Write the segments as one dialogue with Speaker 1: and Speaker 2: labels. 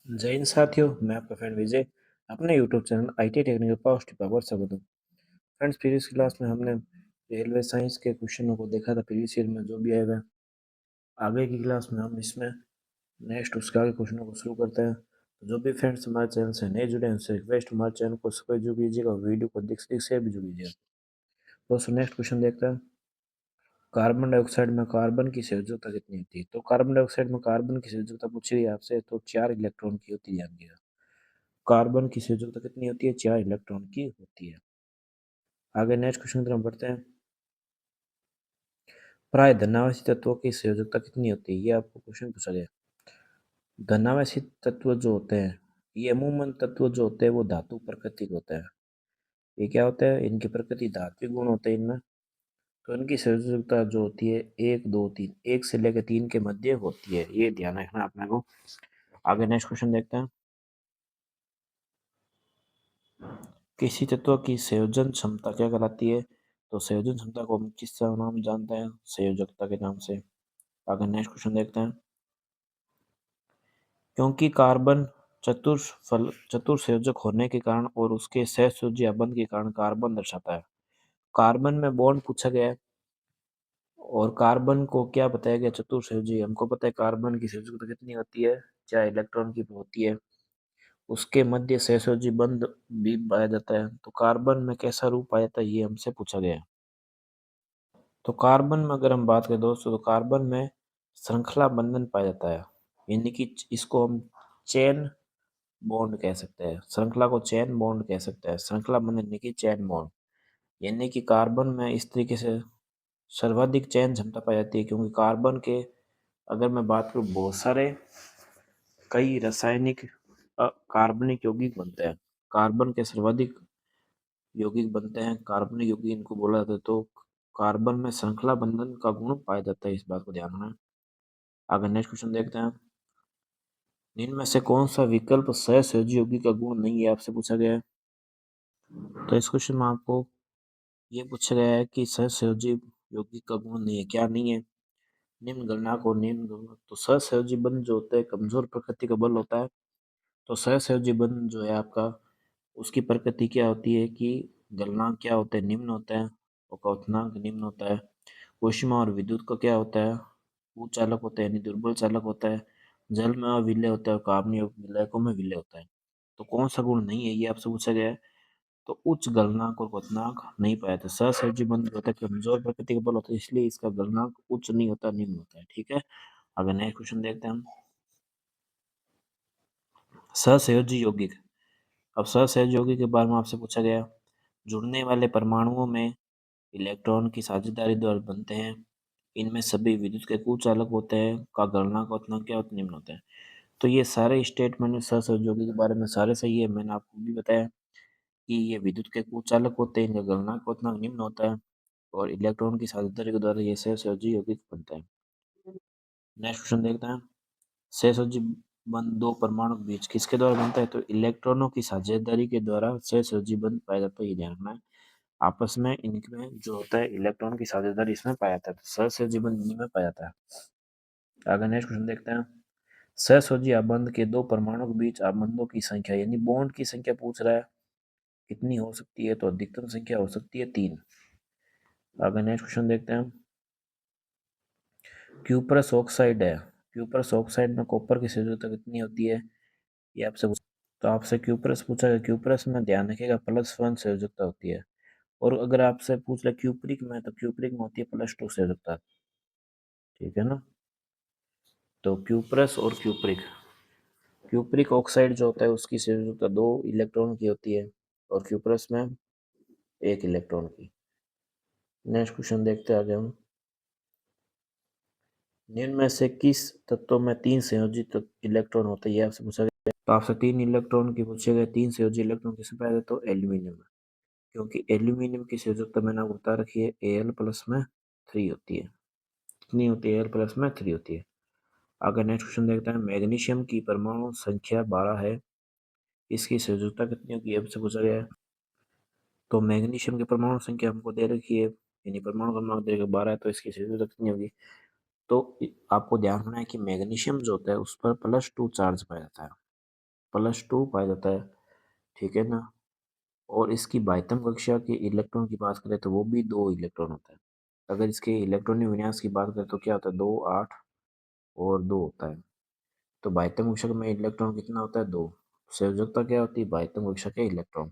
Speaker 1: जय हिंद साथियों, मैं आपका फ्रेंड विजय अपने YouTube channel IT technical power tip पर स्वागत हूँ। फ्रेंड्स, प्रीवियस क्लास में हमने रेलवे साइंस के क्वेश्चनों को देखा था प्रीवियस ईयर में जो भी आए हुए। आगे की क्लास में हम इसमें नेक्स्ट उसके आगे क्वेश्चनों को शुरू करते हैं। तो जो भी फ्रेंड्स हमारे चैनल से नए जुड़े हैं उनसे रिक्वेस्ट, हमारे चैनल को सब्सक्राइब जरूर कीजिएगा और वीडियो को दिख शेयर भी जरूर कीजिएगा। दोस्तों, नेक्स्ट क्वेश्चन देखते हैं। कार्बन डाइऑक्साइड में कार्बन की संयोजकता कितनी होती है? तो कार्बन डाइऑक्साइड में कार्बन की संयोजकता पूछी गई आपसे, तो 4 इलेक्ट्रॉन की होती है। कार्बन की संयोजकता कितनी होती है? 4 इलेक्ट्रॉन की होती है। आगे नेक्स्ट क्वेश्चन की तरफ बढ़ते हैं। प्राय धनावेशी तत्वों की संयोजकता कितनी होती है? ये आपको क्वेश्चन पूछा गया। धनावेशी तत्व जो होते हैं, ये अमूमन तत्व जो होते हैं वो धातु प्रकृति के होते हैं। ये क्या होता है? इनकी प्रकृति धात्विक गुण होते हैं इनमें। तो इनकी संयोजकता जो होती है 1 2 3, 1 से लेकर 3 के मध्य होती है। ये ध्यान रखना अपने को। आगे नेक्स्ट क्वेश्चन देखते हैं। किसी तत्व की संयोजन क्षमता क्या कहलाती है? तो संयोजन क्षमता को हम किस नाम जानते हैं? संयोजकता के नाम से। आगे नेक्स्ट क्वेश्चन देखते हैं। क्योंकि कार्बन चतुर संयोजक होने के कारण और उसके सहसंयोजी बंध के कारण कार्बन दर्शाता है। कार्बन में बॉन्ड पूछा गया है और कार्बन को क्या बताया गया? चतुर संयोजी। हमको पता है कार्बन की संयोजकता कितनी होती है? 4 इलेक्ट्रॉन की होती है। उसके मध्य सहसंयोजी बंध भी पाया जाता है। तो कार्बन में कैसा रूप पाया जाता है, ये हमसे पूछा गया है। तो कार्बन में अगर हम बात करें दोस्तों, तो कार्बन में श्रृंखला बंधन पाया जाता है। यानी कि इसको हम चेन बॉन्ड कह सकते हैं। श्रृंखला को चेन बॉन्ड कह सकते हैं। श्रृंखला बंधन यानी कि चेन बॉन्ड। यानी कि कार्बन में इस तरीके से सर्वाधिक चयन क्षमता पाई जाती है, क्योंकि कार्बन के अगर मैं बात करूँ बहुत सारे कई रासायनिक कार्बनिक यौगिक बनते हैं। कार्बन के सर्वाधिक यौगिक बनते हैं, कार्बनिक यौगिक इनको बोला जाता है। तो कार्बन में श्रृंखला बंधन का गुण पाया जाता है, इस बात को ध्यान रखना। आगे नेक्स्ट क्वेश्चन देखते हैं। निम्न में से कौन सा विकल्प सहसंयोजी यौगिक का गुण नहीं है? आपसे पूछा गया है। तो इस क्वेश्चन में आपको ये पूछा गया है कि सहसंयोजी यौगिक का गुण नहीं है। क्या नहीं है? निम्न गणना को तो सहसंयोजी बंध जो होता है कमजोर प्रकृति का बल होता है। तो सहसंयोजी बंध जो है आपका, उसकी प्रकृति क्या होती है कि गलनांक क्या होता है? निम्न होता है और क्वथनांक निम्न होता है। ऊष्मा और विद्युत का क्या होता है? उचालक होता है यानी दुर्बल चालक होता है। जल में अविलय होता है और कार्बनिक विलायकों में विलय होता है। तो कौन सा गुण नहीं है, ये आपसे पूछा गया है। तो उच्च गलनांक और क्वथनांक नहीं पाया था। सहसंयोजी बंध होता है कमजोर प्रकृति का बल होता है, इसलिए इसका गलनांक उच्च नहीं होता, निम्न होता है। ठीक है। अगर नेक्स्ट क्वेश्चन देखते हैं हम। सहसंयोजी यौगिक। अब सहसंयोजी यौगिक के बारे में आपसे पूछा गया। जुड़ने वाले परमाणुओं में इलेक्ट्रॉन की साझेदारी द्वारा बनते हैं। इनमें सभी विद्युत के कुचालक होते हैं। का गलनांक क्वथनांक क्या होता है? निम्न होता है। तो ये सारे स्टेटमेंट सहसंयोजी यौगिक के बारे में सारे सही है। मैंने आपको भी बताया कि ये विद्युत के कुचालक होते हैं, इनका गलनांक क्वथनांक निम्न होता है और इलेक्ट्रॉन की साझेदारी के द्वारा ये सहसंयोजी यौगिक बनता है। नेक्स्ट क्वेश्चन देखते हैं। सहसंयोजी बंध दो परमाणु के बीच किसके द्वारा बनता है? तो इलेक्ट्रॉनों की साझेदारी के द्वारा सहसंयोजी बंध पाया जाता है। ये ध्यान रखना है। आपस में इनमें जो होता है इलेक्ट्रॉन की साझेदारी इसमें पाया जाता है। तो सहसंयोजी बंध इन्हीं में पाया जाता है। आगे नेक्स्ट क्वेश्चन देखते हैं। सहसंयोजी आबंध के दो परमाणु के बीच आबंधों की संख्या यानी बॉन्ड की संख्या पूछ रहा है, कितनी हो सकती है? तो अधिकतम संख्या हो सकती है 3। आगे नेक्स्ट क्वेश्चन देखते हैं। क्यूप्रस ऑक्साइड है। क्यूप्रस ऑक्साइड में कॉपर की संयोजकता कितनी होती है? ये आपसे तो आपसे क्यूप्रस पूछा गया। क्यूप्रस में ध्यान रखिएगा +1 संयोजकता होती है। और अगर आपसे पूछ ले क्यूप्रिक में, तो क्यूप्रिक में होती है +2 संयोजकता। ठीक है ना। तो क्यूप्रस और क्यूप्रिक, क्यूप्रिक ऑक्साइड जो होता है उसकी संयोजकता 2 इलेक्ट्रॉन की होती है और क्यूप्रस में 1 इलेक्ट्रॉन की। नेक्स्ट क्वेश्चन देखते हैं आगे हम। निम्न में से किस तत्व में 3 संयोजित इलेक्ट्रॉन होते हैं? ये आपसे पूछा गया। तो आपसे 3 इलेक्ट्रॉन की पूछे गए। 3 संयोजित इलेक्ट्रॉन किसमें पाया जाता है? तो एल्यूमिनियम में। क्योंकि एल्यूमिनियम की संयोजकता मैंने आपको बता रखी है, Al प्लस में 3 होती है। कितनी होती है? Al प्लस में 3 होती है। आगे नेक्स्ट क्वेश्चन देखते हैं। मैग्नीशियम की परमाणु संख्या 12 है, इसकी संयोजकता कितनी होगी? ये आपसे पूछा गया है। तो मैग्नीशियम की परमाणु संख्या हमको दे रखी है, यानी परमाणु क्रमांक दे रखा 12 है, तो इसकी संयोजकता कितनी होगी? तो आपको ध्यान रखना है कि मैग्नीशियम जो होता है उस पर +2 चार्ज पाया जाता है। +2 पाया जाता है, ठीक है ना। और इसकी बाह्यतम कक्षा के इलेक्ट्रॉन की बात करें तो वो भी 2 इलेक्ट्रॉन होता है। अगर इसके इलेक्ट्रॉनिक विन्यास की बात करें तो क्या होता है, 2, 8 और 2 होता है। तो बाह्यतम कक्षा में इलेक्ट्रॉन कितना होता है, 2। संयोजकता क्या होती है, बाह्यतम कक्षा के इलेक्ट्रॉन।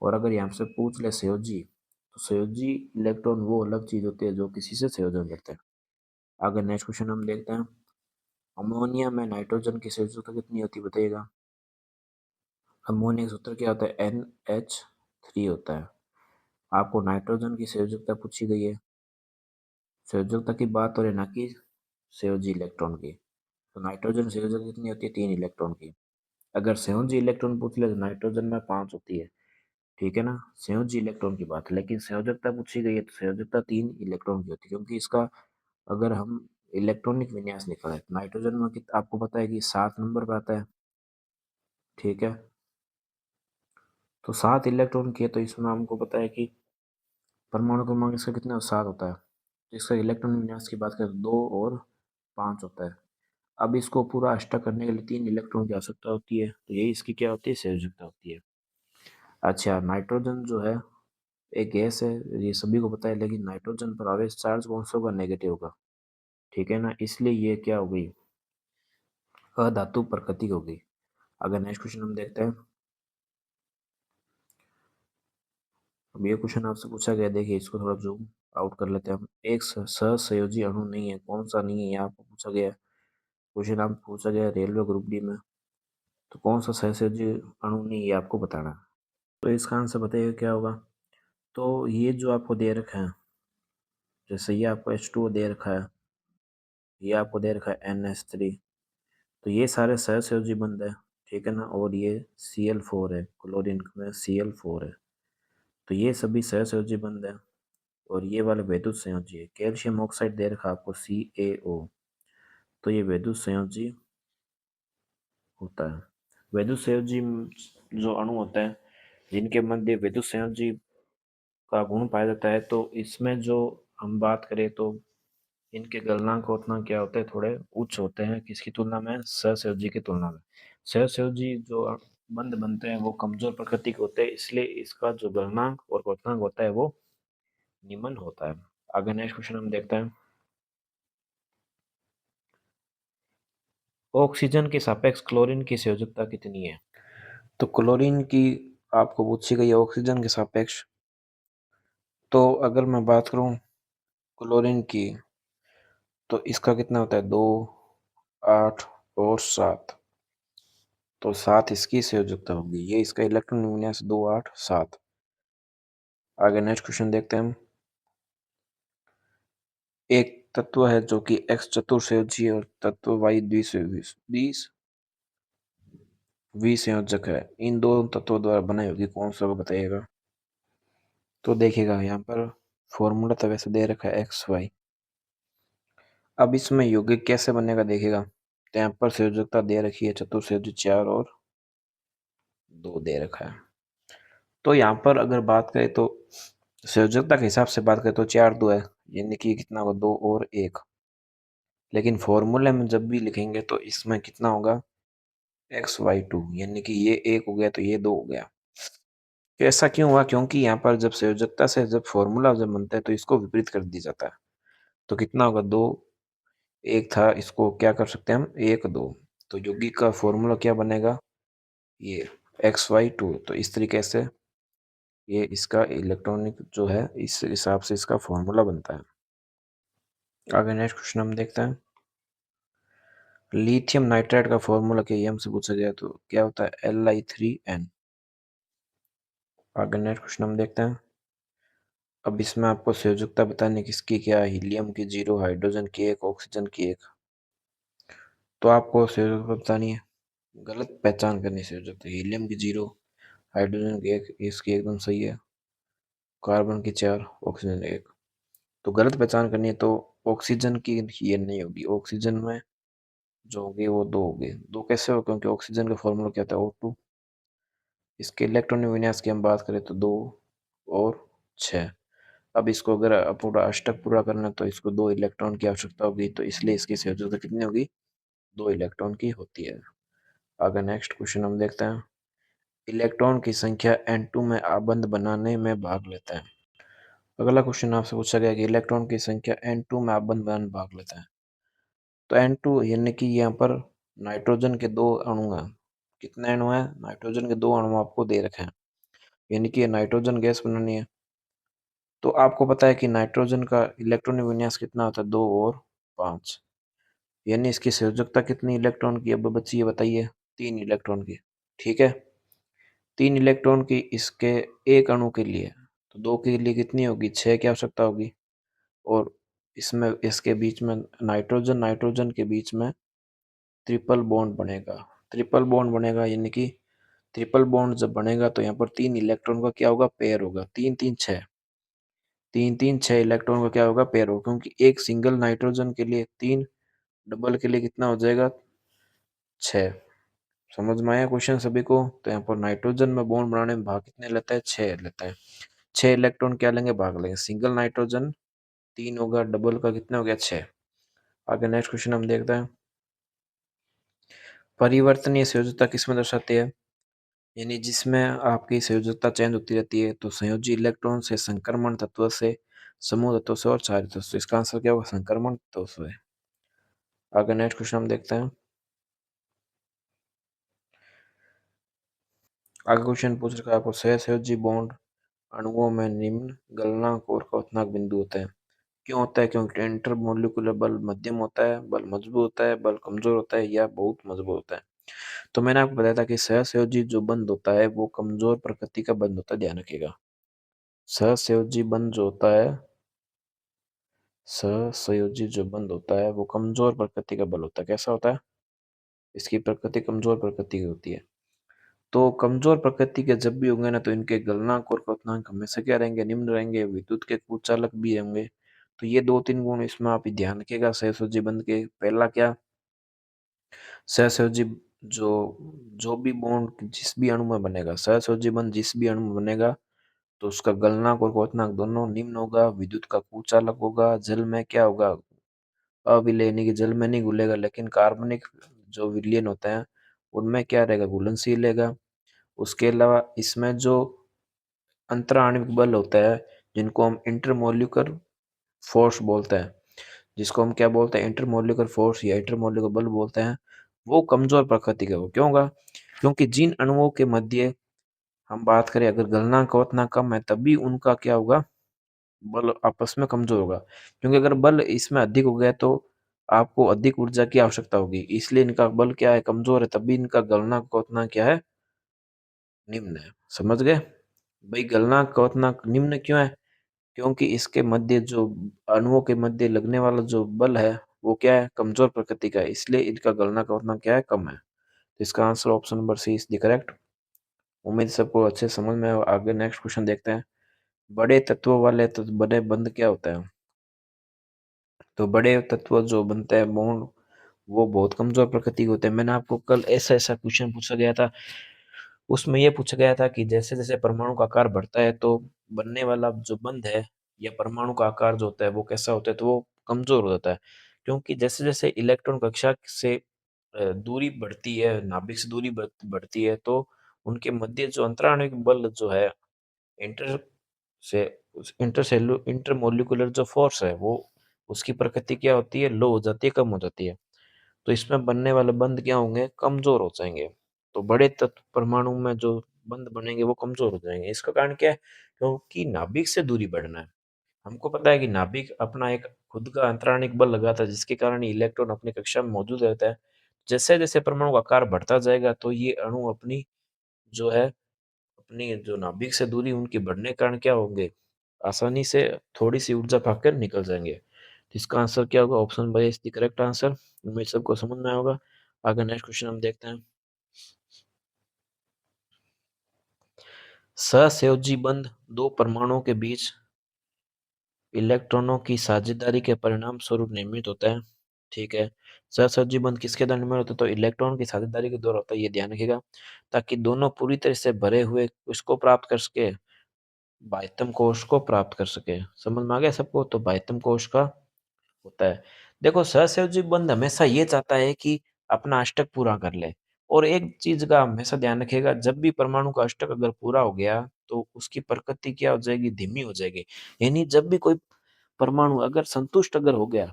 Speaker 1: और अगर यहाँ से पूछ ले संयोजी, तो संयोजी इलेक्ट्रॉन वो अलग चीज होती है जो किसी से संयोजन करते हैं। आगे नेक्स्ट क्वेश्चन हम देखते हैं, अमोनिया में नाइट्रोजन की संयोजकता कितनी होती है बताइएगा। अमोनिया का सूत्र क्या होता है, NH3 होता है। आपको नाइट्रोजन की संयोजकता पूछी गई है, संयोजकता की बात हो रही है ना कि संयोजी इलेक्ट्रॉन की। तो नाइट्रोजन संयोजकता कितनी होती है, 3 इलेक्ट्रॉन की। अगर संयोजी इलेक्ट्रॉन पूछ ले तो नाइट्रोजन में 5 होती है, ठीक है ना। संयोजी इलेक्ट्रॉन की बात है, लेकिन संयोजकता पूछी गई है तो संयोजकता 3 इलेक्ट्रॉन की होती है, क्योंकि इसका अगर हम इलेक्ट्रॉनिक विन्यास निकालें तो नाइट्रोजन में आपको पता है कि 7 नंबर पे आता है, ठीक है। तो 7 इलेक्ट्रॉन की है, तो इसमें हमको पता है कि परमाणु क्रमांक इसका कितना 7 होता है। तो इसका इलेक्ट्रॉन विन्यास की बात करें तो 2 और 5 होता है। अब इसको पूरा अष्टक करने के लिए 3 इलेक्ट्रॉन की आवश्यकता होती है, तो यही इसकी क्या होती है, संयोजकता होती है। अच्छा, नाइट्रोजन जो है एक गैस है, ये सभी को पता है, लेकिन नाइट्रोजन पर आवेश चार्ज कौन सा होगा, नेगेटिव होगा, ठीक है ना। इसलिए ये क्या हो गई, अधातु प्रकृति हो गई। अगर नेक्स्ट क्वेश्चन हम देखते हैं, अब ये क्वेश्चन आपसे पूछा गया, देखिए इसको थोड़ा जूम आउट कर लेते हैं हम। एक सहसंयोजी अणु नहीं है, कौन सा नहीं है, ये आपको पूछा गया है। क्वेश्चन आपको पूछा गया है रेलवे ग्रुप डी में, तो कौन सा सहसंयोजी अणु नहीं है, ये आपको बताना है। तो इसका आंसर बताइए क्या होगा। तो ये जो आपको दे रखा है, जैसे ये आपको H2O दे रखा है, ये आपको दे रखा है NH3, तो ये सारे सहसंयोजी बंध है, ठीक है ना। और ये Cl4 है, क्लोरीन में Cl4 है, तो ये सभी सहसंयोजी बंध है। और ये वाले वैद्युत संयोजी है, कैल्शियम ऑक्साइड दे रखा है आपको CaO, तो ये वैद्युत संयोजी होता है। वैद्युत संयोजी जो अणु होते हैं जिनके मध्य वैद्युत संयोजी का गुण पाया जाता है, तो इसमें जो हम बात करें तो इनके गलनांक उतना क्या होते हैं, थोड़े उच्च होते हैं, किसकी तुलना में, सहसंयोजी की तुलना में। सहसंयोजी जो बंध बनते हैं वो कमजोर प्रकृति के होते हैं, इसलिए इसका जो गलनांक और क्वथनांक होता है वो निम्न होता है। आगे नेक्स्ट क्वेश्चन हम देखते हैं, ऑक्सीजन के सापेक्ष क्लोरीन की संयोजकता कितनी है। तो क्लोरीन की आपको पूछी गई है ऑक्सीजन के सापेक्ष। तो अगर मैं बात करूं क्लोरीन की, तो इसका कितना होता है, 2, 8 और 7। तो 7 इसकी संयोजकता होगी, ये इसका इलेक्ट्रॉन विन्यास 2, 8, 7। आगे नेक्स्ट क्वेश्चन देखते हैं हम, एक तत्व है जो कि एक्स चतुर्संयोजी और तत्व वाई द्विसंयोजक है, इन दो तत्वों द्वारा बनाई होगी, कौन सा होगा बताइएगा। तो देखिएगा यहाँ पर फॉर्मूला तो वैसे दे रखा है एक्स वाई। अब इसमें यौगिक कैसे बनेगा देखिएगा, तो यहाँ पर संयोजकता दे रखी है चतुर्संयोजी 4 और 2 दे रखा है। तो यहाँ पर अगर बात करें तो संयोजकता के हिसाब से बात करें तो 4, 2 है, यानी कि कितना होगा, 2 और 1। लेकिन फॉर्मूले में जब भी लिखेंगे तो इसमें कितना होगा, XY2, यानी कि ये 1 हो गया तो ये 2 हो गया। तो ऐसा क्यों हुआ, क्योंकि यहाँ पर जब संयोजकता से जब फॉर्मूला जब बनता है तो इसको विपरीत कर दिया जाता है। तो कितना होगा, 2, 1 था, इसको क्या कर सकते हैं हम, 1, 2। तो यौगिक का फॉर्मूला क्या बनेगा, ये XY2। तो इस तरीके से ये इसका इलेक्ट्रॉनिक जो है इस हिसाब से इसका फॉर्मूला बनता है। आगे नेक्स्ट क्वेश्चन हम देखते हैं, लिथियम नाइट्राइड का फॉर्मूला क्या, ये हमसे पूछा गया, तो क्या होता है, Li3n। आगे नेक्स्ट क्वेश्चन हम देखते हैं, अब इसमें आपको संयोजकता बतानी किसकी क्या, हीलियम की 0, हाइड्रोजन की 1, ऑक्सीजन की 1। तो आपको संयोजकता बतानी है, गलत पहचान करनी संयोजकता, हीलियम की 0, हाइड्रोजन की 1, इसकी एकदम सही है, कार्बन की 4, ऑक्सीजन की 1। तो गलत पहचान करनी है तो ऑक्सीजन की ये नहीं होगी, ऑक्सीजन में जो होगी वो 2 होगी। 2 कैसे हो, क्योंकि ऑक्सीजन का फॉर्मूला क्या था, O2। इसके इलेक्ट्रॉनिक विन्यास की हम बात करें तो 2 और 6। अब इसको अगर पूरा अष्टक पूरा करना है तो इसको 2 इलेक्ट्रॉन की आवश्यकता होगी, तो इसलिए इसकी संयोजकता कितनी होगी, 2 इलेक्ट्रॉन की होती है। आगे नेक्स्ट क्वेश्चन हम देखते हैं। इलेक्ट्रॉन की संख्या n2 में आबंध बनाने में भाग लेता है। अगला क्वेश्चन आपसे पूछा गया कि इलेक्ट्रॉन की संख्या n2 में आबंध बनाने में भाग लेता है। तो n2 यानी कि यहाँ पर नाइट्रोजन के दो अणु हैं। कितने अणु हैं? नाइट्रोजन के दो अणु आपको दे रखे हैं, यानी कि ये नाइट्रोजन गैस बनानी है। तो आपको पता है कि नाइट्रोजन का इलेक्ट्रॉनिक विन्यास कितना होता है? 2 और 5, यानी इसकी संयोजकता कितनी इलेक्ट्रॉन की अब बची है बताइए? 3 इलेक्ट्रॉन की। ठीक है, 3 इलेक्ट्रॉन की इसके एक अणु के लिए, तो 2 के लिए कितनी होगी? 6 की आवश्यकता होगी। और इसमें इसके बीच में नाइट्रोजन नाइट्रोजन के बीच में ट्रिपल बॉन्ड बनेगा। ट्रिपल बॉन्ड बनेगा यानी कि ट्रिपल बॉन्ड जब बनेगा तो यहाँ पर 3 इलेक्ट्रॉन का क्या होगा? पेयर होगा। 3 3 6, 3 3 6 इलेक्ट्रॉन का क्या होगा? पेयर होगा, क्योंकि एक सिंगल नाइट्रोजन के लिए 3, डबल के लिए कितना हो जाएगा? 6। समझ में आया क्वेश्चन सभी को? तो यहाँ पर नाइट्रोजन में बॉन्ड बनाने में भाग कितने लेता है? 6 लेता है। 6 इलेक्ट्रॉन क्या लेंगे? भाग लेंगे। सिंगल नाइट्रोजन 3 होगा, डबल का कितना हो गया? 6। आगे नेक्स्ट क्वेश्चन हम देखते हैं। परिवर्तनीय संयोजकता किसमें दर्शाती है? यानी जिसमें आपकी संयोजकता चेंज होती रहती है, तो संयोजी इलेक्ट्रॉन से संक्रमण तत्व से, समूह तत्व से और क्षारीय तत्व से। इसका आंसर क्या होगा? संक्रमण तत्व से। आगे नेक्स्ट क्वेश्चन हम देखते हैं। आगे क्वेश्चन पूछ रखा है आपको, सहसंयोजी बॉन्ड अणुओं में निम्न गलनांक और क्वथनांक बिंदु होते हैं। क्यों होता है? क्योंकि इंटरमोलिकुलर बल मध्यम होता है, बल मजबूत होता है, बल कमजोर होता है या बहुत मजबूत होता है। तो मैंने आपको बताया था कि सहसंयोजी जो बंध होता है वो कमजोर प्रकृति का बंध होता है, ध्यान रखिएगा। सहसंयोजी बंध जो होता है, सहसंयोजी जो बंध होता है वो कमजोर प्रकृति का बल होता है। कैसा होता है? इसकी प्रकृति कमजोर प्रकृति की होती है। तो कमजोर प्रकृति के जब भी होंगे ना, तो इनके गलनांक और क्वथनांक हमेशा क्या रहेंगे? निम्न रहेंगे। विद्युत के कुचालक भी होंगे। तो ये 2 3 गुण इसमें आप ध्यान रखिएगा सहसंयोजी बंध के। पहला क्या? सहसंयोजी जो जो भी बॉन्ड जिस भी अणु में बनेगा, सहसंयोजी बंध जिस भी अणु में बनेगा, तो उसका गलनांक और क्वथनांक दोनों निम्न होगा। विद्युत का कुचालक होगा। जल में क्या होगा? अविलय, यानी कि जल में नहीं घुलेगा, लेकिन कार्बनिक जो विलयन होते हैं उनमें क्या रहेगा? घुलनशील रहेगा। उसके अलावा इसमें जो अंतराण्विक बल होता है, जिनको हम इंटरमोलिकुलर फोर्स बोलते हैं, जिसको हम क्या बोलते हैं? इंटरमोलिकुलर फोर्स या इंटरमोलिकुलर बल बोलते हैं, वो कमजोर प्रकृति का हो। क्यों होगा? क्योंकि जिन अणुओं के मध्य हम बात करें, अगर गलनांक उतना कम है, तभी उनका क्या होगा? बल आपस में कमजोर होगा। क्योंकि अगर बल इसमें अधिक हो गया तो आपको अधिक ऊर्जा की आवश्यकता होगी, इसलिए इनका बल क्या है? कमजोर है, तभी इनका गलनांक उतना क्या है? निम्न है। समझ गए भाई? गलनांक उतना निम्न क्यों है? क्योंकि इसके मध्य जो अणुओं के मध्य लगने वाला जो बल है वो क्या है? कमजोर प्रकृति का है, इसलिए इनका गलनांक उतना क्या है? कम है। तो इसका answer option number C is the correct. उम्मीद सबको अच्छे समझ में आए। आगे नेक्स्ट क्वेश्चन देखते हैं। बड़े तत्वों वाले तो बड़े बंध क्या होता है? तो बड़े तत्व जो बनते हैं बॉन्ड, वो बहुत कमजोर प्रकृति के होते हैं। मैंने आपको कल ऐसा ऐसा क्वेश्चन पूछा गया था, उसमें ये पूछा गया था कि जैसे जैसे परमाणु का आकार बढ़ता है तो बनने वाला जो बंध है या परमाणु का आकार जो होता है वो कैसा होता है? तो वो कमजोर हो जाता है। क्योंकि जैसे जैसे इलेक्ट्रॉन कक्षा से दूरी बढ़ती है, नाभिक से दूरी बढ़ती है, तो उनके मध्य जो अंतराण्विक बल जो है, इंटर से इंटरमोलिकुलर जो फोर्स है, वो उसकी प्रकृति क्या होती है? लो हो जाती है, कम हो जाती है। तो इसमें बनने वाले बंध क्या होंगे? कमजोर हो जाएंगे। तो बड़े तत्व परमाणु में जो बंध बनेंगे वो कमजोर हो जाएंगे। इसका कारण क्या है? क्योंकि नाभिक से दूरी बढ़ना है। हमको पता है कि नाभिक अपना एक खुद का अंतराणिक बल लगाता है, जिसके कारण इलेक्ट्रॉन अपनी कक्षा में मौजूद रहता है। जैसे जैसे परमाणु का आकार बढ़ता जाएगा, तो ये अणु अपनी जो है, अपनी जो नाभिक से दूरी उनकी बढ़ने के कारण क्या होंगे? आसानी से थोड़ी सी ऊर्जा पाकर निकल जाएंगे। तो इसका आंसर क्या होगा? Option by is the correct answer. उम्मीद सबको समझ में आया होगा। आगे नेक्स्ट क्वेश्चन हम देखते हैं। सहसंयोजी बंध दो परमाणुओं के बीच इलेक्ट्रॉनों की साझेदारी के परिणाम स्वरूप निर्मित होता है। ठीक है। सहसंयोजी बंध किसके द्वारा निर्मित होता है? तो इलेक्ट्रॉन की साझेदारी के द्वारा होता है, ये ध्यान रखिएगा। ताकि दोनों पूरी तरह से भरे हुए इसको प्राप्त कर सके, बाह्यतम कोश को प्राप्त कर सके। समझ में आ गया सबको? तो बाह्यतम कोश का होता है। देखो, सहसंयोजी बंध हमेशा ये चाहता है कि अपना अष्टक पूरा कर ले, और एक चीज का हमेशा ध्यान रखिएगा, जब भी परमाणु का अष्टक अगर पूरा हो गया तो उसकी प्रकृति क्या हो जाएगी, धीमी हो जाएगी। यानी जब भी कोई परमाणु अगर संतुष्ट अगर हो गया,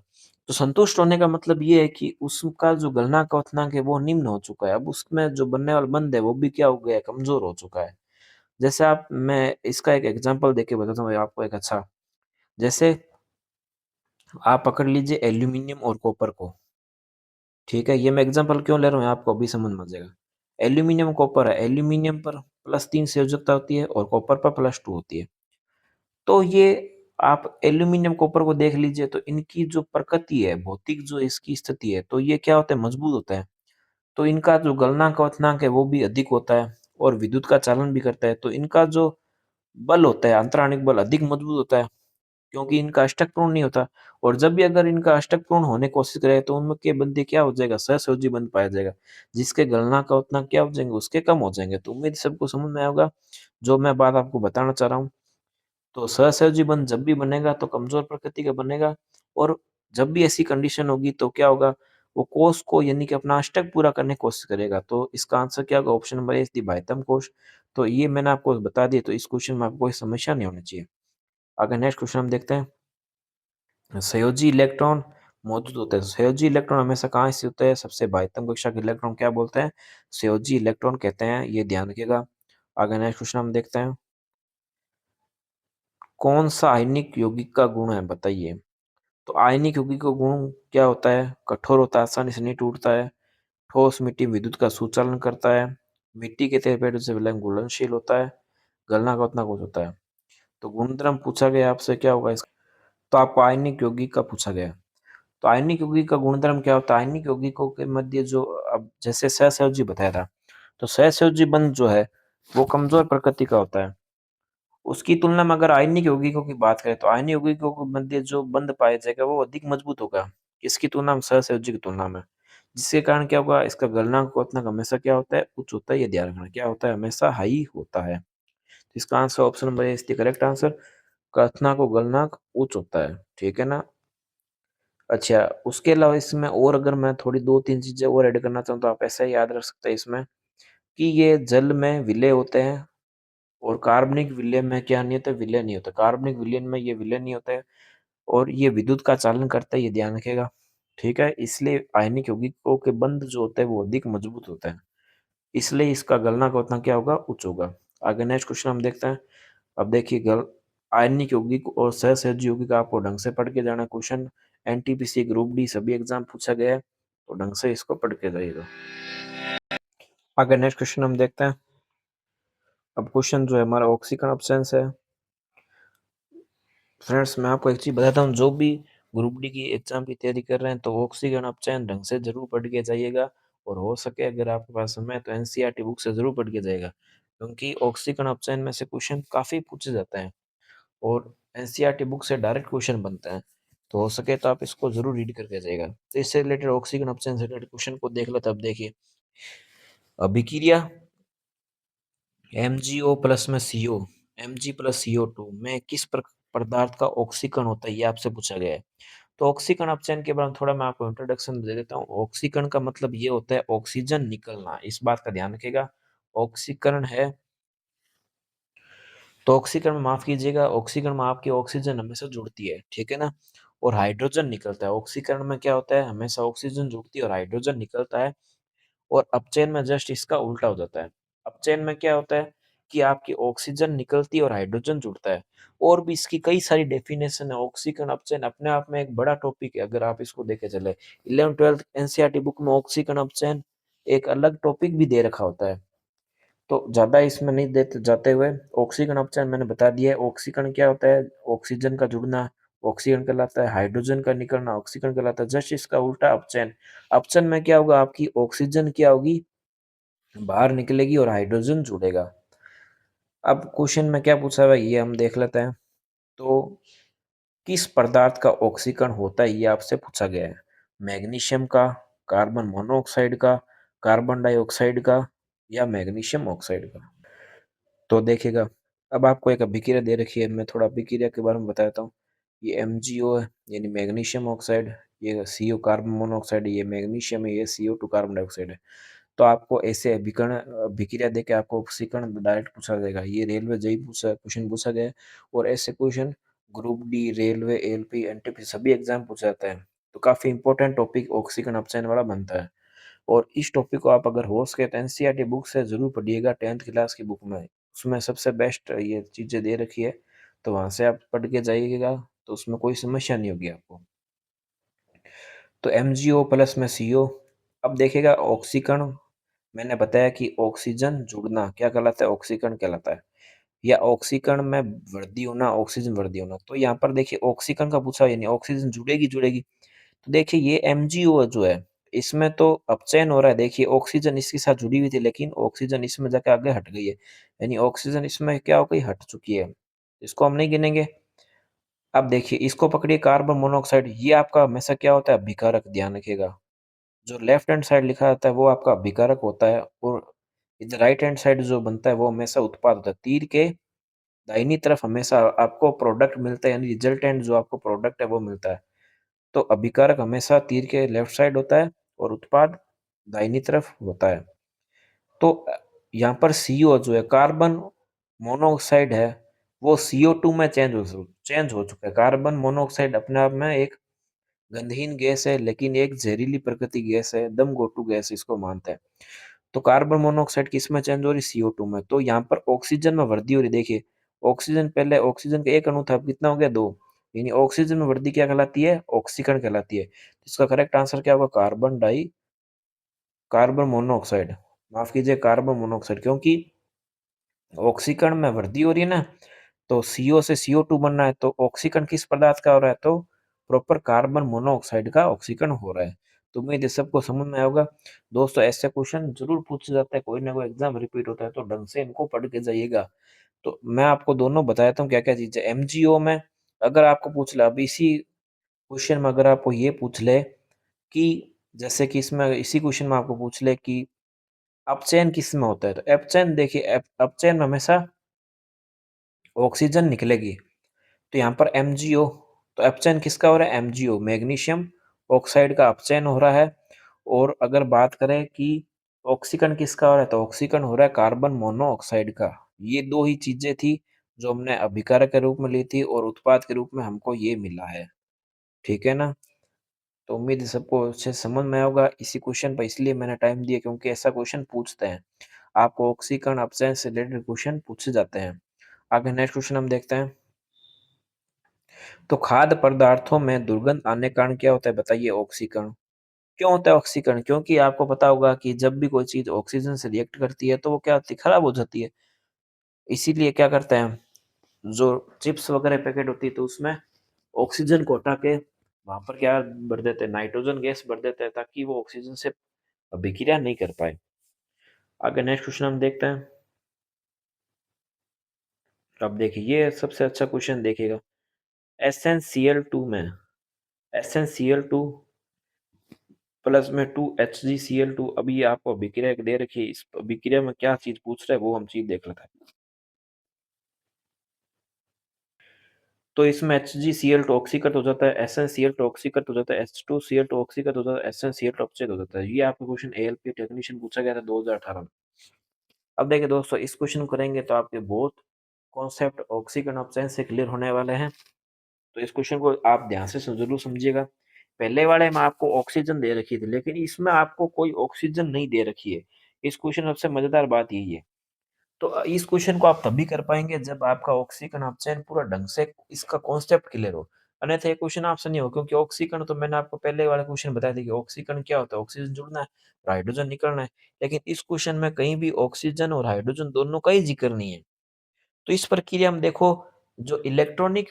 Speaker 1: तो संतुष्ट होने का मतलब ये है कि उसका जो गलनांक क्वथनांक है वो निम्न हो चुका है। अब उसमें जो बनने वाला बंध है वो भी क्या हो गया है, कमजोर हो चुका है। जैसे आप, मैं इसका एक एग्जांपल देके बताता हूँ आपको एक अच्छा। जैसे आप पकड़ लीजिए एल्यूमिनियम और कॉपर को, ठीक है। ये मैं एग्जांपल क्यों ले रहा हूँ आपको अभी समझ में आ जाएगा। एल्यूमिनियम कॉपर है, एल्यूमिनियम पर +3 संयोजकता होती है और कॉपर पर +2 होती है। तो ये आप एल्यूमिनियम कॉपर को देख लीजिए, तो इनकी जो प्रकृति है, भौतिक जो इसकी स्थिति है, तो ये क्या होता है, मजबूत होता है। तो इनका जो गलनांक क्वथनांक है वो भी अधिक होता है और विद्युत का चालन भी करता है। तो इनका जो बल होता है, अंतराणिक बल अधिक मजबूत होता है, क्योंकि इनका अष्टक पूर्ण नहीं होता। और जब भी अगर इनका अष्टक पूर्ण होने की कोशिश करे तो उनके बंधे क्या हो जाएगा, सहसंयोजी बंध पाया जाएगा, जिसके गलनांक का उतना क्या हो जाएंगे, उसके कम हो जाएंगे। तो उम्मीद सबको समझ में आया होगा जो मैं बात आपको बताना चाह रहा हूँ। तो सहसहजी बंध जब भी बनेगा तो कमजोर प्रकृति का बनेगा, और जब भी ऐसी कंडीशन होगी तो क्या होगा, वो कोष को यानी कि अपना अष्टक पूरा करने की कोशिश करेगा। तो इसका आंसर क्या होगा, ऑप्शन नंबर ए भाइतम कोष। तो ये मैंने आपको बता दिया, तो इस क्वेश्चन में आपको कोई समस्या नहीं होनी चाहिए। अगर नेक्स्ट क्वेश्चन हम देखते हैं, संयोजी इलेक्ट्रॉन मौजूद होते हैं। संयोजी इलेक्ट्रॉन हमेशा कहाँ स्थित होते हैं, सबसे बाह्यतम कक्षा के इलेक्ट्रॉन क्या बोलते हैं, संयोजी इलेक्ट्रॉन कहते हैं, ये ध्यान रखिएगा। आगे नेक्स्ट क्वेश्चन हम देखते हैं, कौन सा आयनिक यौगिक का गुण है बताइए। तो आयनिक यौगिक का गुण क्या होता है, कठोर होता है, आसानी से नहीं टूटता है, ठोस मिट्टी में विद्युत का सुचालन करता है, मिट्टी के तेल पेड़ से विलयन घुलनशील होता है, गलना का उतना कुछ होता है। तो गुणधर्म पूछा गया आपसे, क्या होगा इसका, तो आपको आयनिक यौगिक का पूछा गया। तो आयनिक यौगिक का गुणधर्म क्या होता है, आयनिक यौगिकों के मध्य जो, अब जैसे सहसंयोजी बताया था, तो सहसंयोजी बंध जो है वो कमजोर प्रकृति का होता है। उसकी तुलना में अगर आयनिक यौगिकों की बात करें तो आयनिक यौगिकों के मध्य जो बंध पाया जाएगा वो अधिक मजबूत होगा, किसकी तुलना में, सहसंयोजी की तुलना में। जिसके कारण क्या होगा, इसका गलनांक क्वथनांक हमेशा क्या होता है, उच्च होता है। ये ध्यान रखना, क्या होता है, हमेशा हाई होता है। तो इसका answer option number A is the correct answer. क्वथनांक और गलनांक उच्च होता है, ठीक है ना। अच्छा, उसके अलावा इसमें और अगर मैं थोड़ी 2-3 चीजें और ऐड करना चाहूँ तो आप ऐसा ही याद रख सकते हैं इसमें, कि ये जल में विलय होते हैं और कार्बनिक विलय में क्या नहीं होता, विलय नहीं होता। कार्बनिक विलयन में ये विलय नहीं होता है और ये विद्युत का चालन करता है, ये ध्यान रखिएगा, ठीक है। इसलिए आयनिक यौगिकों के बंध जो होते हैं वो अधिक मजबूत होते हैं, इसलिए इसका गलनांक उतना क्या होगा, उच्च होगा। आगे नेक्स्ट क्वेश्चन हम देखते हैं। अब देखिए, गल आयनिक यौगिक और सहसंयोजी यौगिक आपको ढंग से पढ़ के जाना। क्वेश्चन एनटीपीसी ग्रुप डी सभी एग्जाम पूछा गया है, तो ढंग से इसको पढ़ के जाइएगा। आगे नेक्स्ट क्वेश्चन हम देखते हैं। अब क्वेश्चन जो है हमारा ऑक्सीकरण अपसेंस है। फ्रेंड्स, मैं आपको एक चीज बताता हूँ, जो भी ग्रुप डी की एग्जाम की तैयारी कर रहे हैं तो ऑक्सीकरण अपचयन ढंग से जरूर पढ़ के जाइएगा, और हो सके अगर आपके पास समय है तो एनसीईआरटी बुक से जरूर पढ़ के जाइएगा, क्योंकि ऑक्सीकरण अपचयन में से क्वेश्चन काफी पूछे जाते हैं और एनसीईआरटी बुक से डायरेक्ट क्वेश्चन बनते हैं। तो हो सके तो आप इसको जरूर रीड करके जाइएगा। तो इससे रिलेटेड, ऑक्सीजन अपचयन से रिलेटेड क्वेश्चन को देख लो, तब देखिए, अभिक्रिया MgO प्लस में CO, Mg प्लस CO2 में किस पदार्थ का ऑक्सीकरण होता है, ये आपसे पूछा गया है। तो ऑक्सीकरण अपचयन के बारे में थोड़ा मैं आपको इंट्रोडक्शन दे देता हूँ। ऑक्सीकरण का मतलब ये होता है ऑक्सीजन निकलना, इस बात का ध्यान रखिएगा। ऑक्सीकरण है, तो ऑक्सीकरण में माफ कीजिएगा, ऑक्सीकरण में आपकी ऑक्सीजन हमेशा जुड़ती है, ठीक है ना, और हाइड्रोजन निकलता है। ऑक्सीकरण में क्या होता है, हमेशा ऑक्सीजन जुड़ती है और हाइड्रोजन निकलता है। और अपचयन में जस्ट इसका उल्टा हो जाता है। अपचयन में क्या होता है कि आपकी ऑक्सीजन निकलती है और हाइड्रोजन जुड़ता है। और भी इसकी कई सारी डेफिनेशन है। ऑक्सीकरण अपचयन अपने आप में एक बड़ा टॉपिक है, अगर आप इसको देखे चले 11th-12th एनसीईआरटी बुक में ऑक्सीकरण अपचयन एक अलग टॉपिक भी दे रखा होता है। तो ज्यादा इसमें नहीं देते जाते हुए, ऑक्सीकरण अपचयन मैंने बता दिया है। ऑक्सीकरण क्या होता है, ऑक्सीजन का जुड़ना ऑक्सीकरण कहलाता है, हाइड्रोजन का निकलना ऑक्सीकरण कहलाता है। जस्ट इसका उल्टा अपचयन। अपचयन में क्या होगा, आपकी ऑक्सीजन क्या होगी, बाहर निकलेगी और हाइड्रोजन जुड़ेगा। अब क्वेश्चन में क्या पूछा हुआ है ये हम देख लेते हैं। तो किस पदार्थ का ऑक्सीकरण होता है ये आपसे पूछा गया है। मैग्नीशियम का, कार्बन मोनोऑक्साइड का, कार्बन डाइऑक्साइड का, या मैग्नीशियम ऑक्साइड का। तो देखिएगा, अब आपको एक अभिक्रिया दे रखी है, मैं थोड़ा अभिक्रिया के बारे में बताता हूँ। ये MgO है, यानी मैग्नीशियम ऑक्साइड, ये CO कार्बन मोनोऑक्साइड, ये मैग्नीशियम है, ये CO2 कार्बन डाइऑक्साइड है। तो आपको ऐसे विकर्ण अभिक्रिया देके आपको ऑक्सीकरण डायरेक्ट पूछा जाएगा। ये रेलवे जेई पूछा क्वेश्चन पूछा गया है और ऐसे question group D, railway, LP, NTP सभी एग्जाम पूछा जाता है। तो काफी इंपॉर्टेंट टॉपिक ऑक्सीकरण अपचयन वाला बनता है। और इस टॉपिक को आप अगर हो सके तो एनसीईआरटी बुक से जरूर पढ़िएगा, 10th क्लास की बुक में उसमें सबसे बेस्ट ये चीजें दे रखी है, तो वहां से आप पढ़ के जाइएगा तो उसमें कोई समस्या नहीं होगी आपको। तो एमजीओ प्लस में सीओ, अब देखिएगा ऑक्सीकरण, मैंने बताया कि ऑक्सीजन जुड़ना क्या कहलाता है, ऑक्सीकरण कहलाता है, या ऑक्सीकरण में वृद्धि होना, ऑक्सीजन वृद्धि होना। तो यहाँ पर देखिए ऑक्सीकरण का पूछा, यानी ऑक्सीजन जुड़ेगी जुड़ेगी। तो देखिए ये एमजीओ जो है इसमें तो अपचयन हो रहा है, देखिए ऑक्सीजन इसके साथ जुड़ी हुई थी लेकिन ऑक्सीजन इसमें जाके आगे हट गई है, यानी ऑक्सीजन इसमें क्या हो गई, हट चुकी है, इसको हम नहीं गिनेंगे। अब देखिए इसको पकड़िए कार्बन मोनोऑक्साइड, ये आपका हमेशा क्या होता है, अभिकारक, ध्यान रखिएगा। जो लेफ्ट हैंड साइड लिखा जाता है वो आपका अभिकारक होता है और इधर राइट हैंड साइड जो बनता है वो हमेशा उत्पाद होता है। तीर के दाहिनी तरफ हमेशा आपको प्रोडक्ट मिलता है, यानी रिजल्टेंट जो आपको प्रोडक्ट है वो मिलता है। तो अभिकारक हमेशा तीर के लेफ्ट साइड होता है और उत्पाद दाहिनी तरफ होता है। तो यहाँ पर सीओ जो है कार्बन मोनोऑक्साइड है, वो CO2 में चेंज हो चुका है। कार्बन मोनोऑक्साइड अपने आप में एक गंधहीन गैस है लेकिन एक जहरीली प्रकृति गैस है, दम गोटू गैस इसको मानते हैं। तो कार्बन मोनोऑक्साइड किस में चेंज हो रही, CO2 में। तो यहाँ पर ऑक्सीजन में वृद्धि हो रही, देखिए ऑक्सीजन, पहले ऑक्सीजन का एक अणु था, अब कितना हो गया, दो, यानी ऑक्सीजन में वृद्धि क्या कहलाती है, ऑक्सीकरण कहलाती है। तो इसका करेक्ट आंसर क्या होगा, कार्बन मोनोऑक्साइड, माफ कीजिए कार्बन मोनोऑक्साइड, क्योंकि ऑक्सीकरण में वृद्धि हो रही है ना, तो CO से CO2 बनना है, तो ऑक्सीकरण किस पदार्थ का हो रहा है, तो प्रॉपर कार्बन मोनोऑक्साइड का ऑक्सीकरण हो रहा है। तो उम्मीद है सबको समझ में आएगा। दोस्तों ऐसे क्वेश्चन जरूर पूछे जाते हैं, कोई ना कोई एग्जाम रिपीट होता है, तो ढंग से इनको पढ़ के जाइएगा। तो मैं आपको दोनों बताता हूँ क्या क्या चीजें एमजीओ में। अगर आपको पूछ ले, अब इसी क्वेश्चन में अगर आपको ये पूछ ले कि जैसे कि इसमें इसी क्वेश्चन में आपको पूछ ले कि अपचयन किस में होता है, तो अपचयन देखिए अपचयन में हमेशा ऑक्सीजन निकलेगी। तो यहाँ पर एमजीओ, तो अपचयन किसका हो रहा है, एमजीओ मैग्नीशियम ऑक्साइड का अपचयन हो रहा है। और अगर बात करें कि ऑक्सीकरण किसका हो रहा है, तो ऑक्सीकरण हो रहा है कार्बन मोनोऑक्साइड का। ये दो ही चीजें थी जो हमने अभिकारक के रूप में ली थी और उत्पाद के रूप में हमको ये मिला है, ठीक है ना। तो उम्मीद है सबको अच्छे से समझ में होगा। इसी क्वेश्चन पर इसलिए मैंने टाइम दिया क्योंकि ऐसा क्वेश्चन पूछते हैं, आपको ऑक्सीकरण अपचयन से रिलेटेड क्वेश्चन पूछे जाते हैं। आगे नेक्स्ट क्वेश्चन हम देखते हैं। तो खाद्य पदार्थों में दुर्गंध आने का कारण क्या होता है, बताइए, ऑक्सीकरण। क्यों होता है ऑक्सीकरण, क्योंकि आपको पता होगा कि जब भी कोई चीज ऑक्सीजन से रिएक्ट करती है तो वो क्या होती है, खराब हो जाती है। इसीलिए क्या करते हैं, जो चिप्स वगैरह पैकेट होती है तो उसमें ऑक्सीजन को हटा के वहां पर क्या भर देते हैं, नाइट्रोजन गैस भर देते हैं, ताकि वो ऑक्सीजन से अभिक्रिया नहीं कर पाए। आगे नेक्स्ट क्वेश्चन हम देखते हैं। अब देखिए ये सबसे अच्छा क्वेश्चन देखिएगा। SnCl2 में SnCl2 प्लस में 2HgCl2, अभी ये आपको अभिक्रिया दे रखी है, इस अभिक्रिया में क्या चीज पूछ रहा है वो हम चीज देख लेते हैं। तो इसमें HgCl2 ऑक्सीकृत हो जाता है, SnCl2 ऑक्सीकृत हो जाता है, H2Cl2 ऑक्सीकृत हो जाता है, SnCl2 अपचयित हो जाता है। ये आपका क्वेश्चन ALP टेक्नीशियन पूछा गया था 2018 में। अब देखिए दोस्तों इस क्वेश्चन को करेंगे तो आपके बहुत कॉन्सेप्ट ऑक्सीकरण अपचयन से क्लियर होने वाले हैं। तो इस क्वेश्चन को आप ध्यान से जरूर समझिएगा। पहले वाले में आपको ऑक्सीजन दे रखी थी लेकिन इसमें आपको कोई ऑक्सीजन नहीं दे रखी है। इस क्वेश्चन सबसे मजेदार बात यही है। तो इस क्वेश्चन को आप तभी कर पाएंगे जब आपका ऑक्सीकरण अपचयन पूरा ढंग से इसका कॉन्सेप्ट क्लियर हो, अन्यथा ये क्वेश्चन आपसे नहीं हो, क्योंकि ऑक्सीकरण तो मैंने आपको पहले वाले क्वेश्चन बताया था कि ऑक्सीकरण क्या होता है, ऑक्सीजन जुड़ना है और हाइड्रोजन निकलना है। लेकिन इस क्वेश्चन में कहीं भी ऑक्सीजन और हाइड्रोजन दोनों का ही जिक्र नहीं है। तो इस प्रक्रिया में देखो, जो इलेक्ट्रॉनिक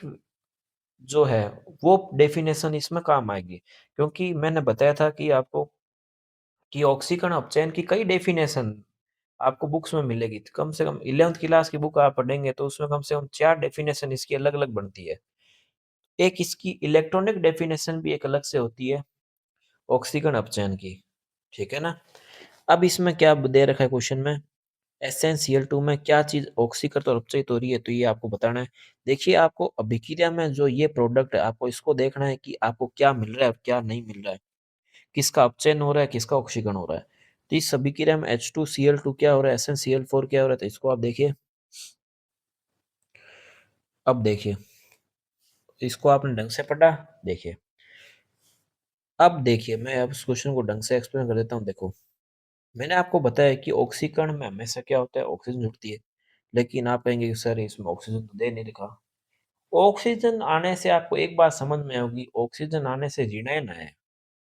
Speaker 1: जो है वो डेफिनेशन इसमें काम आएगी, क्योंकि मैंने बताया था कि आपको कि ऑक्सीकरण अपचयन की कई डेफिनेशन आपको बुक्स में मिलेगी। कम से कम 11th क्लास की बुक आप पढ़ेंगे तो उसमें कम से कम 4 डेफिनेशन इसकी अलग अलग बनती है। एक इसकी इलेक्ट्रॉनिक डेफिनेशन भी एक अलग से होती है ऑक्सीकरण अपचयन की, ठीक है ना। अब इसमें क्या दे रखा है क्वेश्चन में, SnCl2 में क्या चीज ऑक्सीकृत और अपचयित हो रही है, तो ये आपको बताना है। देखिए आपको अभिक्रिया में जो ये प्रोडक्ट है आपको इसको देखना है कि आपको क्या मिल रहा है और क्या नहीं मिल रहा है, किसका अपचयन हो रहा है, किसका ऑक्सीकरण हो रहा है। तो इस सभी के लिए हम H2Cl2 क्या हो रहा है, SnCl4 क्या हो रहा है, तो इसको आप देखिए। अब देखिए, इसको आपने ढंग से पढ़ा, देखिए। अब देखिए, मैं अब इस क्वेश्चन को ढंग से एक्सप्लेन कर देता हूँ। देखो, मैंने आपको बताया कि ऑक्सीकरण में हमेशा क्या होता है, ऑक्सीजन जुड़ती है। लेकिन आप कहेंगे कि सर इसमें ऑक्सीजन तो दे नहीं लिखा। ऑक्सीजन आने से आपको एक बात समझ में होगी, ऑक्सीजन आने से ऋणायन आया है,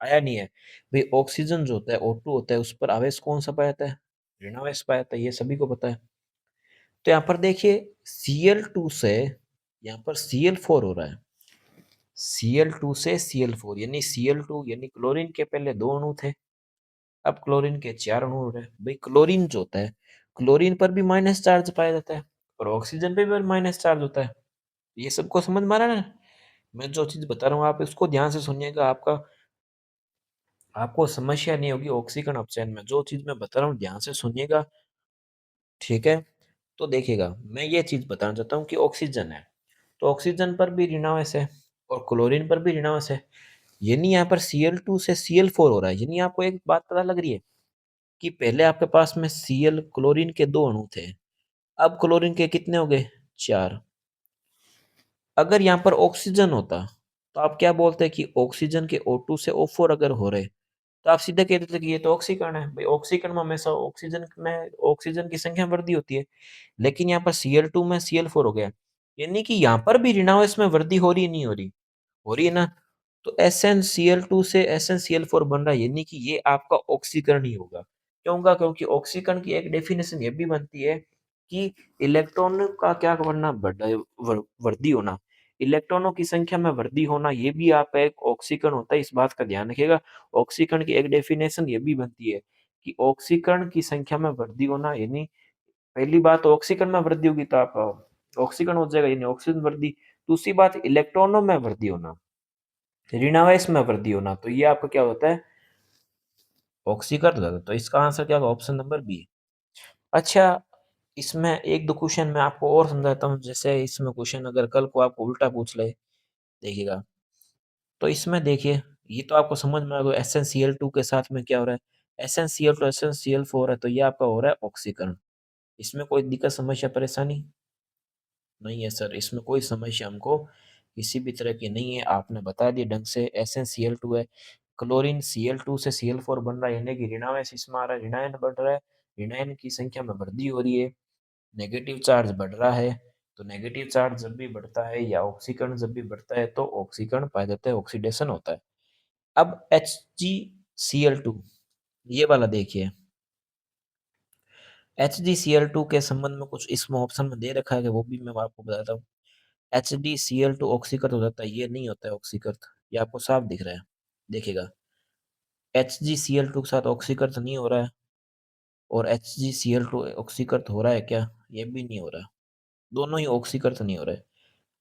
Speaker 1: आया नहीं है। भाई ऑक्सीजन जो होता है O2 होता है, उस पर आवेश कौन सा पाया जाता है, ऋणावेश पाया जाता है, ये सभी को पता है। तो यहाँ पर देखिए Cl2 से यहाँ पर Cl4 हो रहा है, Cl2 से Cl4 यानी Cl2 यानी क्लोरीन के पहले 2 अणु थे, अब क्लोरीन के 4 अणु हो रहे हैं। भाई क्लोरीन जो होता है, क्लोरीन पर भी माइनस चार्ज पाया जाता है और ऑक्सीजन पे भी माइनस चार्ज होता है। ये सबको समझ में आ रहा है ना? मैं जो चीज बता रहा हूँ आप इसको ध्यान से सुनिएगा, आपको समस्या नहीं होगी ऑक्सीकरण अपचयन में। जो चीज मैं बता रहा हूँ ध्यान से सुनिएगा, ठीक है? तो देखिएगा, मैं ये चीज बताना चाहता हूँ कि ऑक्सीजन है, तो ऑक्सीजन पर भी ऋणावेश है और क्लोरीन पर भी ऋणावेश है। यानी यहाँ पर Cl2 से Cl4 हो रहा है। यानी आपको एक बात पता लग रही है कि पहले आपके पास में Cl क्लोरीन के 2 अणु थे, अब क्लोरीन के कितने हो गए, 4। अगर यहाँ पर ऑक्सीजन होता तो आप क्या बोलते कि ऑक्सीजन के O2 से O4 अगर हो रहे, तो आप सीधे कह देते कि ये तो ऑक्सीकरण है। भाई ऑक्सीकरण में हमेशा ऑक्सीजन की संख्या वृद्धि होती है। लेकिन यहाँ पर Cl2 में Cl4 हो गया, यानी कि यहाँ पर भी ऋणावेश में वृद्धि हो रही है, नहीं हो रही, हो रही है ना? तो SnCl2 से SnCl4 बन रहा है, यानी कि ये आपका ऑक्सीकरण ही होगा। क्यों होगा? क्योंकि ऑक्सीकरण की एक डेफिनेशन ये भी बनती है कि इलेक्ट्रॉन का क्या बनना, वृद्धि होना, इलेक्ट्रॉनों की संख्या में वृद्धि होना, ये भी आपका एक ऑक्सीकरण होता है। इस बात का ध्यान रखिएगा। ऑक्सीकरण की एक डेफिनेशन ये भी बनती है कि ऑक्सीकरण की संख्या में वृद्धि होना, यानी पहली बात ऑक्सीकरण में वृद्धि होगी तो आप ऑक्सीकरण हो जाएगा, यानी ऑक्सीजन वृद्धि। दूसरी बात इलेक्ट्रॉनों में वृद्धि होना, ऋणावेश में वृद्धि होना, तो ये आपका क्या होता है, ऑक्सीकरण हो जाता है। तो इसका आंसर क्या होगा, ऑप्शन नंबर बी। अच्छा, इसमें एक दो क्वेश्चन मैं आपको और समझाता हूँ। जैसे इसमें क्वेश्चन अगर कल को आपको उल्टा पूछ ले, देखिएगा, तो इसमें देखिए, ये तो आपको समझ में आ गया SnCl2 के साथ में क्या हो रहा है, SnCl2 SnCl4 है, तो ये आपका हो रहा है ऑक्सीकरण। इसमें कोई दिक्कत समस्या परेशानी नहीं है सर, इसमें कोई समस्या हमको किसी भी तरह की नहीं है। आपने बता दिया ढंग से, SnCl2 है, क्लोरीन Cl2 से Cl4 बन रहा है, यानी कि ऋणावेश इसमें आ रहा है, ऋणायन बढ़ रहा है, ऋणायन की संख्या में वृद्धि हो रही है, नेगेटिव चार्ज बढ़ रहा है। तो नेगेटिव चार्ज जब भी बढ़ता है या ऑक्सीकरण जब भी बढ़ता है तो ऑक्सीकरण पाया जाता है, ऑक्सीडेशन होता है। अब HgCl2 ये वाला देखिए, HgCl2 के संबंध में कुछ इसमें ऑप्शन में दे रखा है कि वो भी मैं आपको बताता हूँ। HgCl2 ऑक्सीकृत हो जाता है, ये नहीं होता है ऑक्सीकृत, ये आपको साफ दिख रहा है, देखिएगा। HgCl2 के साथ ऑक्सीकृत नहीं हो रहा है और HgCl2 ऑक्सीकृत हो रहा है क्या, ये भी नहीं हो रहा है। दोनों ही ऑक्सीकृत नहीं हो रहे।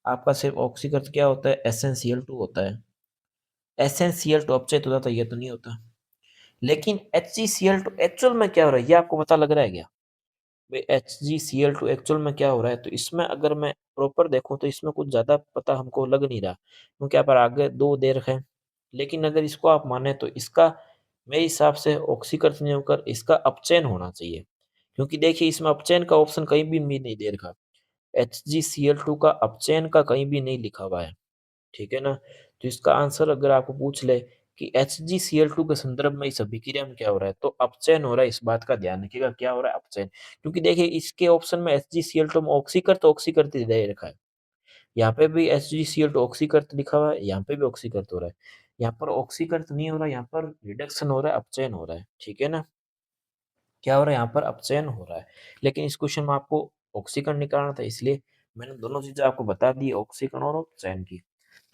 Speaker 1: आपका सिर्फ ऑक्सीकृत क्या होता है, SnCl2 होता है। SnCl2 अपचयित हो जाता है, ये तो नहीं होता। लेकिन HgCl2 एक्चुअल में क्या हो रहा है, ये आपको पता लग रहा है क्या? HgCl2 एक्चुअल में क्या हो रहा है, तो इसमें अगर मैं प्रॉपर देखूं तो इसमें कुछ ज्यादा पता हमको लग नहीं रहा, क्योंकि यहाँ पर आगे 2 दे रखे हैं। लेकिन अगर इसको आप माने तो इसका मेरे हिसाब से ऑक्सीकृत नहीं होकर इसका अपचयन होना चाहिए, क्योंकि देखिए इसमें अपचयन का ऑप्शन कहीं भी नहीं दे रखा। HgCl2 का अपचयन का कहीं भी नहीं लिखा हुआ है, ठीक है ना? तो इसका आंसर अगर आपको पूछ ले कि HgCl2 के संदर्भ में इस अभिक्रिया में क्या हो रहा है, तो अपचयन हो रहा है। इस बात का ध्यान रखिएगा, क्या हो रहा है, अपचयन। क्योंकि देखिए इसके ऑप्शन में HgCl2 में ऑक्सीकृत ही दे रखा है। यहाँ पे भी HgCl2 ऑक्सीकृत लिखा हुआ है, यहाँ पे भी ऑक्सीकृत हो रहा है। यहाँ पर ऑक्सीकृत नहीं हो रहा है, यहाँ पर रिडक्शन हो रहा है, अपचयन हो रहा है, ठीक है ना? क्या हो रहा है, यहाँ पर अपचयन हो रहा है। लेकिन इस क्वेश्चन में आपको ऑक्सीकरण निकालना था, इसलिए मैंने दोनों चीजें आपको बता दी, ऑक्सीकरण और अपचयन की।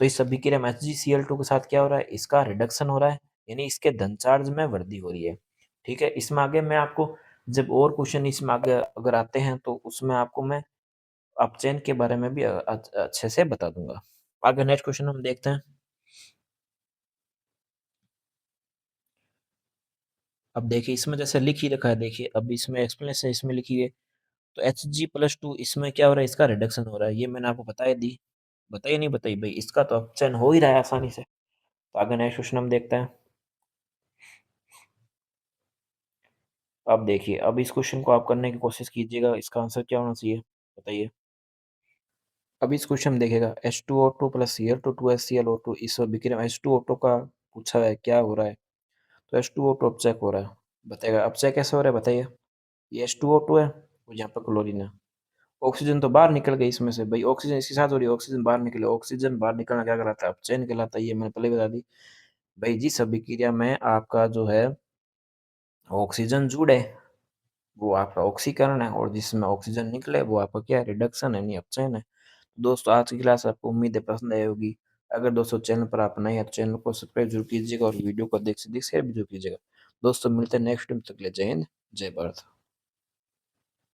Speaker 1: तो इस अभिक्रिया में HgCl2 के साथ क्या हो रहा है, इसका रिडक्शन हो रहा है, यानी इसके धन चार्ज में वृद्धि हो रही है, ठीक है। इसमें आगे मैं आपको जब और क्वेश्चन इसमें आगे अगर आते हैं तो उसमें आपको मैं अपचयन के बारे में भी अच्छे से बता दूंगा। आगे नेक्स्ट क्वेश्चन हम देखते हैं। अब देखिए इसमें जैसे लिख ही रखा है, देखिए अब इसमें एक्सप्लेनेशन इसमें लिखी है। तो Hg+2 इसमें क्या हो रहा है, इसका रिडक्शन हो रहा है, ये मैंने आपको बताया दी, बताइए नहीं बताई भाई, इसका तो अपचयन हो ही रहा है आसानी से। तो आगे नेक्स्ट क्वेश्चन हम देखते हैं। अब देखिए, अब इस क्वेश्चन को आप करने की कोशिश कीजिएगा, इसका आंसर क्या होना चाहिए? बताइए। अब इस क्वेश्चन में देखिएगा H2O2 प्लस Cl2 2HClO2 इस विक्रिया H2O2 का पूछा है क्या हो रहा है? तो H2O2 अपचयक हो रहा है। बताइएगा अपचय कैसे हो रहा है बताइए? ये H2O2 है और यहाँ पर क्लोरीन है। ऑक्सीजन तो बाहर निकल गई इसमें से भाई, ऑक्सीजन इसके साथ हो रही है, ऑक्सीजन बाहर निकले, ऑक्सीजन बाहर निकलना क्या कहलाता है? अपचयन कहलाता है। ये मैंने पहले बता दी भाई। जिस अभिक्रिया में आपका जो है ऑक्सीजन जुड़े वो आपका ऑक्सीकरण है, और जिसमें ऑक्सीजन निकले वो आपका क्या है? रिडक्शन है, यानी अपचयन है। दोस्तों आज की क्लास आपको उम्मीद है पसंद आई होगी। अगर दोस्तों चैनल पर आप नए हैं तो चैनल को सब्सक्राइब जरूर कीजिएगा और वीडियो को देख से शेयर भी जरूर कीजिएगा। दोस्तों मिलते हैं नेक्स्ट टाइम, तक के लिए जय हिंद, जय भारत।